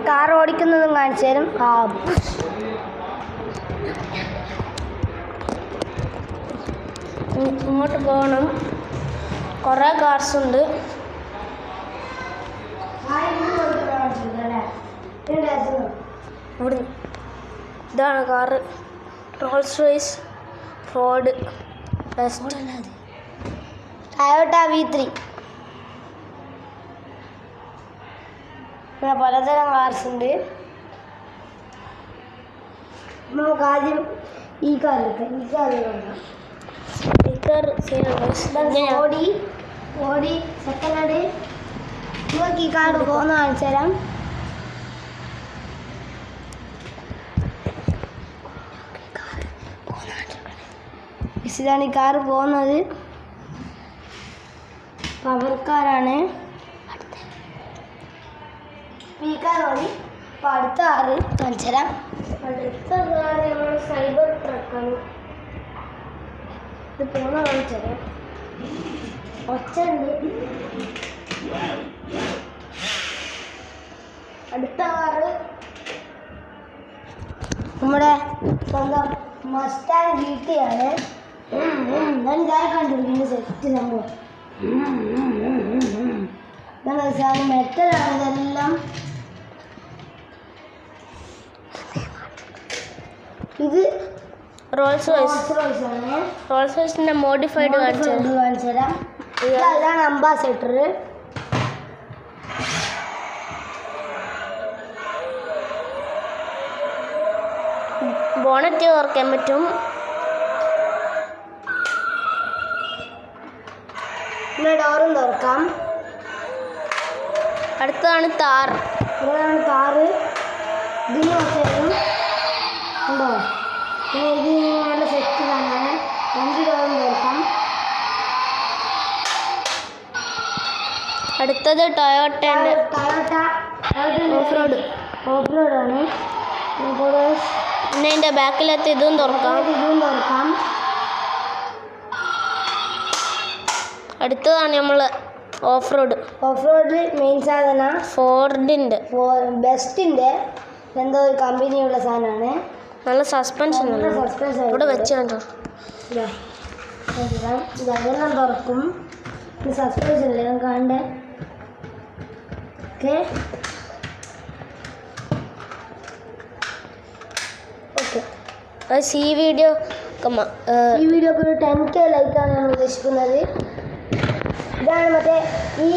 Car ഓടിക്കുന്നതും കാണിച്ചു തരും. ഇങ്ങോട്ട് പോകണം. കുറേ കാർസ് ഉണ്ട്. ഇതാണ് car. Rolls Royce, Ford, Toyota V3. പലതരം കാർസ് ഉണ്ട്. നമുക്ക് ആദ്യം ഈ കാർ എടുക്കാം. ഓടി സെക്കൻഡ് ഹാൻഡ്. നമുക്ക് ഈ കാർ പോകുന്ന കാണിച്ചു തരാം. ഇതാണ് ഈ കാറ് പോകുന്നത്. പവർ കാറാണ്. ഈ കാർ ഓടി. അപ്പോൾ അടുത്ത കാറ് കാണിച്ചു തരാം. അടുത്ത കാറ് നമ്മൾ സൈബർ ട്രക്കാണ്. ഇത് പോകുന്ന കാണിച്ചു തരാം. ഒച്ചുണ്ട്. അടുത്ത കാറ് നമ്മുടെ സ്വന്തം മസ്റ്റാങ് GT ആണ്. ഞാൻ കണ്ടിരിക്കുന്നു. സെറ്റ് സംഭവം. മെറ്റലാണ് ഇതെല്ലാം. ഇത് റോൾസ് റോയ്സ് ആണ്. റോൾസ് റോയ്സിന്റെ മോഡിഫൈഡ് കാണിച്ചു തരാം. ഇതാണ് അംബാസഡർ. ബോണറ്റ് തുറക്കാൻ പറ്റും. പിന്നെ ഡോറും തുറക്കാം. അടുത്തതാണ് താർ. ഇതാണ് താറ്. ഇതിന് കുറച്ചും ഉണ്ടോ? പിന്നെ ഇത് നല്ല സെറ്റ് തന്നെ. 2 ഡോറും തുറക്കാം. അടുത്തത് ടൊയോട്ട ഓഫ് റോഡാണ്. പിന്നെ അതിൻ്റെ ബാക്കിലത്തെ ഇതും തുറക്കാം. അടുത്തതാണ് നമ്മൾ ഓഫ് റോഡ് മെയിൻ സാധനം. ഫോർഡിൻ്റെ ബെസ്റ്റിൻ്റെ എന്തോ ഒരു കമ്പനിയുള്ള സാധനമാണ്. നല്ല സസ്പെൻഷൻ ഇവിടെ വെച്ച് കണ്ടോ. ഇതെല്ലാം തുറക്കും. സസ്പെൻഷൻ ഇല്ലേ കാണണ്ടേ. ഓക്കെ ഈ വീഡിയോക്ക് ഒരു 10K ലൈക്കാണ് നമ്മൾ ഉദ്ദേശിക്കുന്നത്. ഇതാണ് മറ്റേ ഈ